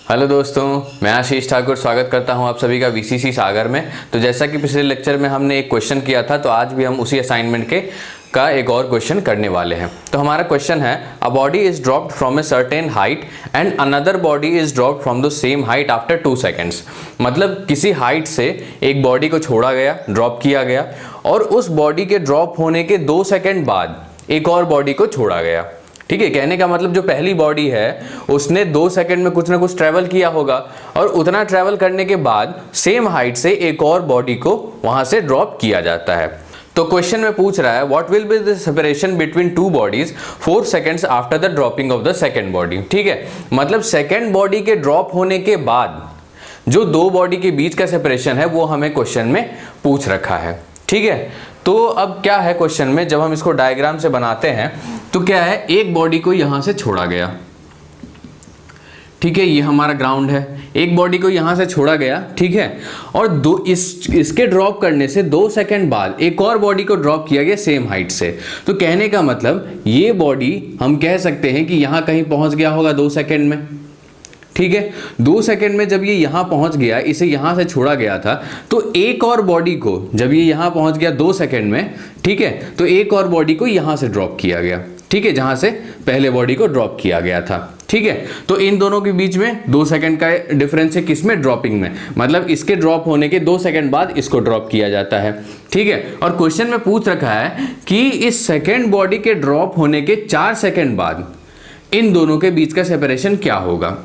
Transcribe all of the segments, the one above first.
Hello दोस्तों, मैं आशीष ठाकुर स्वागत करता हूं आप सभी का वीसीसी सागर में। तो जैसा कि पिछले लेक्चर में हमने एक क्वेश्चन किया था, तो आज भी हम उसी असाइनमेंट का एक और क्वेश्चन करने वाले हैं। तो हमारा क्वेश्चन है, a body is dropped from a certain height and another body is dropped from the same height after 2 seconds. मतलब किसी हाइट से एक बॉडी को छोड़ा गया, ड्रॉप किया गया, और उस बॉडी के ड्रॉप होने के 2 सेकेंड बाद एक और बॉडी को छोड़ा गया। ठीक है, कहने का मतलब जो पहली बॉडी है उसने 2 सेकंड में कुछ ना कुछ ट्रेवल किया होगा, और उतना ट्रेवल करने के बाद सेम हाइट से एक और बॉडी को वहां से ड्रॉप किया जाता है। तो क्वेश्चन में पूछ रहा है, what will be the separation between two bodies 4 seconds after the dropping of the second body. ठीक है, मतलब सेकंड बॉडी के ड्रॉप होने के बाद जो दो बॉडी के बीच का सेपरेशन है वो हमें क्वेश्चन में पूछ रखा है। ठीक है, तो अब क्या है क्वेश्चन में, जब हम इसको डायग्राम से बनाते हैं तो क्या है, एक बॉडी को यहां से छोड़ा गया। ठीक है, ये हमारा ग्राउंड है, एक बॉडी को यहां से छोड़ा गया। ठीक है, और इसके ड्रॉप करने से 2 सेकंड बाद एक और बॉडी को ड्रॉप किया गया सेम हाइट से। तो कहने का मतलब ये बॉडी हम कह सकते हैं कि यहां कहीं पहुंच गया होगा 2 सेकंड में। ठीक है, 2 सेकंड में जब ये यहां पहुंच गया, इसे यहां से छोड़ा गया था, तो एक और बॉडी को जब ये यहां पहुंच गया 2 सेकंड में, ठीक है, तो एक और बॉडी को यहां से ड्रॉप किया गया। ठीक है, जहां से पहले बॉडी को ड्रॉप किया गया था। ठीक है, तो इन दोनों के बीच में 2 सेकंड का डिफरेंस है, किसमें, ड्रॉपिंग में। मतलब इसके ड्रॉप होने के 2 सेकंड बाद इसको ड्रॉप किया जाता है। ठीक है, और क्वेश्चन में पूछ रखा है कि इस सेकंड बॉडी के ड्रॉप होने के 4 सेकंड बाद इन दोनों के बीच का सेपरेशन क्या होगा।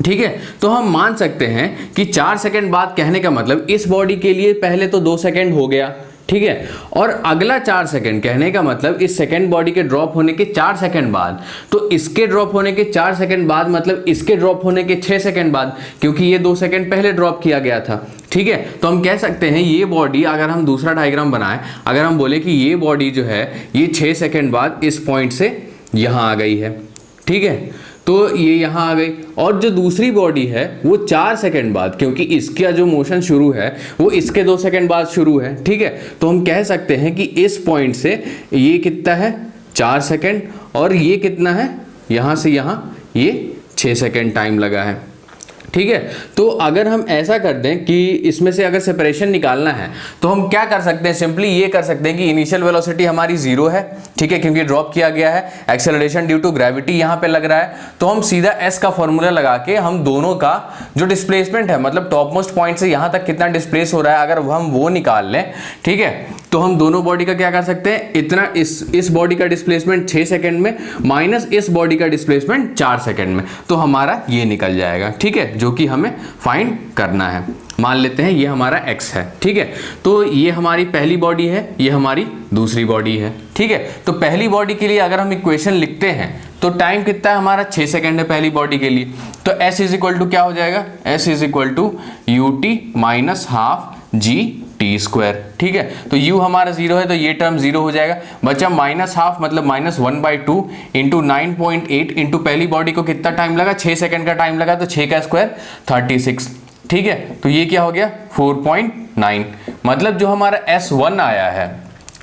ठीक है, तो हम मान सकते हैं कि 4 सेकंड बाद कहने का मतलब इस बॉडी के लिए पहले तो 2 सेकंड हो गया। ठीक है, और अगला 4 सेकंड कहने का मतलब इस सेकंड बॉडी के ड्रॉप होने के 4 सेकंड बाद, तो इसके ड्रॉप होने के 4 सेकंड बाद मतलब इसके ड्रॉप होने के 6 सेकंड बाद, क्योंकि ये 2 सेकंड पहले ड्रॉप किया गया था। ठीक है, तो हम कह सकते हैं ये बॉडी, अगर हम दूसरा डायग्राम बनाएं, अगर हम बोले कि ये बॉडी जो है ये 6 सेकंड बाद इस पॉइंट से यहां आ गई है। ठीक है, तो ये यहां आ गई, और जो दूसरी बॉडी है वो 4 सेकंड बाद, क्योंकि इसका जो मोशन शुरू है वो इसके 2 सेकंड बाद शुरू है। ठीक है, तो हम कह सकते हैं कि इस पॉइंट से ये कितना है, 4 सेकंड, और ये कितना है, यहां से यहां ये 6 सेकंड टाइम लगा है। ठीक है, तो अगर हम ऐसा कर दें कि इसमें से अगर सेपरेशन निकालना है तो हम क्या कर सकते हैं, सिंपली ये कर सकते हैं कि इनिशियल वेलोसिटी हमारी 0 है। ठीक है, क्योंकि ड्रॉप किया गया है, एक्सेलरेशन ड्यू टू ग्रेविटी यहां पे लग रहा है, तो हम सीधा एस का फॉर्मूला लगा के हम दोनों का जो डिस्प्लेसमेंट है, मतलब टॉप मोस्ट पॉइंट से यहां तक कितना डिस्प्लेस हो रहा है, अगर हम वो निकाल लें, ठीक है, तो हम दोनों बॉडी का क्या कर सकते हैं, इतना इस बॉडी का डिस्प्लेसमेंट 6 सेकंड में माइनस इस बॉडी का डिस्प्लेसमेंट 4 सेकंड में, तो हमारा ये निकल जाएगा। ठीक है, जो कि हमें फाइंड करना है। मान लेते हैं ये हमारा x है। ठीक है, तो ये हमारी पहली बॉडी है, ये हमारी दूसरी बॉडी है। ठीक है, तो पहली बॉडी के लिए अगर हम इक्वेशन लिखते हैं तो टाइम कितना है हमारा, 6 सेकंड है पहली बॉडी के लिए। तो s इज इक्वल टू क्या हो जाएगा, s is equal to ut minus half gt square. ठीक है, तो u हमारा 0 है तो ये टर्म 0 हो जाएगा, बचा माइनस हाफ मतलब माइनस 1/2 इंटू 9.8 इंटू पहली बॉडी को कितना टाइम लगा, 6 सेकंड का टाइम लगा, तो 6 का स्क्वायर 36। ठीक है, तो ये क्या हो गया 4.9, मतलब जो हमारा S1 आया है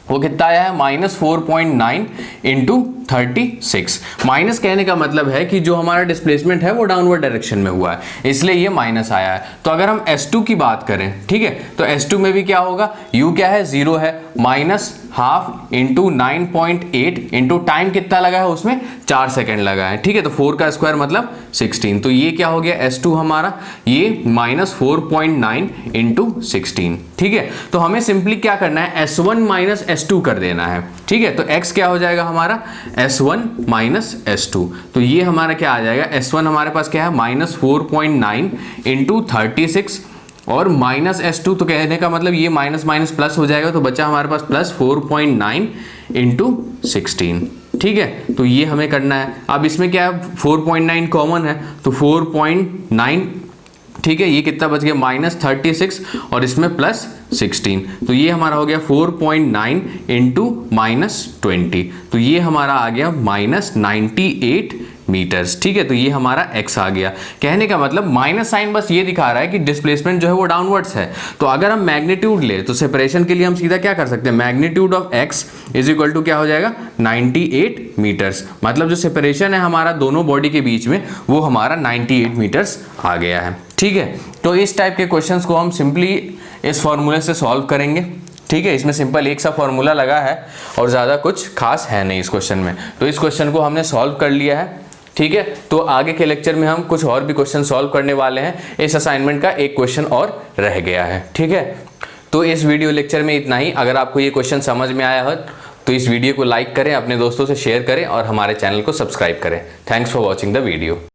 वो कितना आया है, -4.9 इंटू 36। माइनस कहने का मतलब है कि जो हमारा डिस्प्लेसमेंट है वो डाउनवर्ड डायरेक्शन में हुआ है, इसलिए ये माइनस आया है। तो अगर हम S2 की बात करें, ठीक है, तो S2 में भी क्या होगा, U क्या है, 0 है, minus half into 9.8 into time कितना लगा है उसमें, 4 सेकंड लगा है। ठीक है, तो 4 का स्क्वायर मतलब 16, तो ये क्या हो गया S2 हमारा, ये -4.9 इंटू 16। ठीक है, तो हमें सिंपली क्या करना है, S1 माइनस S2 कर देना है। ठीक है, तो x क्या हो जाएगा हमारा, S1 माइनस S2, तो ये हमारा क्या आ जाएगा, S1 हमारे पास क्या है, -4.9 इंटू 36, और माइनस S2, तो कहने का मतलब ये माइनस माइनस प्लस हो जाएगा, तो बचा हमारे पास प्लस 4.9 इंटू 16। ठीक है, तो ये हमें करना है। अब इसमें क्या है, 4.9 कॉमन है, तो 4.9, ठीक है, ये कितना बच गया, -36 और इसमें +16, तो ये हमारा हो गया 4.9 इंटू -20, तो ये हमारा आ गया -98 मीटर्स। ठीक है, तो ये हमारा x आ गया। कहने का मतलब माइनस साइन बस ये दिखा रहा है कि डिस्प्लेसमेंट जो है वो डाउनवर्ड्स है। तो अगर हम मैग्नीट्यूड ले तो सेपरेशन के लिए हम सीधा क्या कर सकते हैं, magnitude of x is equal to क्या हो जाएगा 98 मीटर्स। मतलब जो सेपरेशन है हमारा दोनों बॉडी के बीच में वो हमारा 98 मीटर्स आ गया है। ठीक है, तो इस टाइप के क्वेश्चंस को हम सिंपली इस फॉर्मूले से सॉल्व करेंगे। ठीक है, इसमें सिंपल एक सा फॉर्मूला लगा है और ज़्यादा कुछ खास है नहीं इस क्वेश्चन में। तो इस क्वेश्चन को हमने सॉल्व कर लिया है। ठीक है, तो आगे के लेक्चर में हम कुछ और भी क्वेश्चन सॉल्व करने वाले हैं। इस असाइनमेंट का एक क्वेश्चन और रह गया है। ठीक है, तो इस वीडियो लेक्चर में इतना ही। अगर आपको ये क्वेश्चन समझ में आया हो तो इस वीडियो को लाइक करें, अपने दोस्तों से शेयर करें और हमारे चैनल को सब्सक्राइब करें। Thanks for watching the video.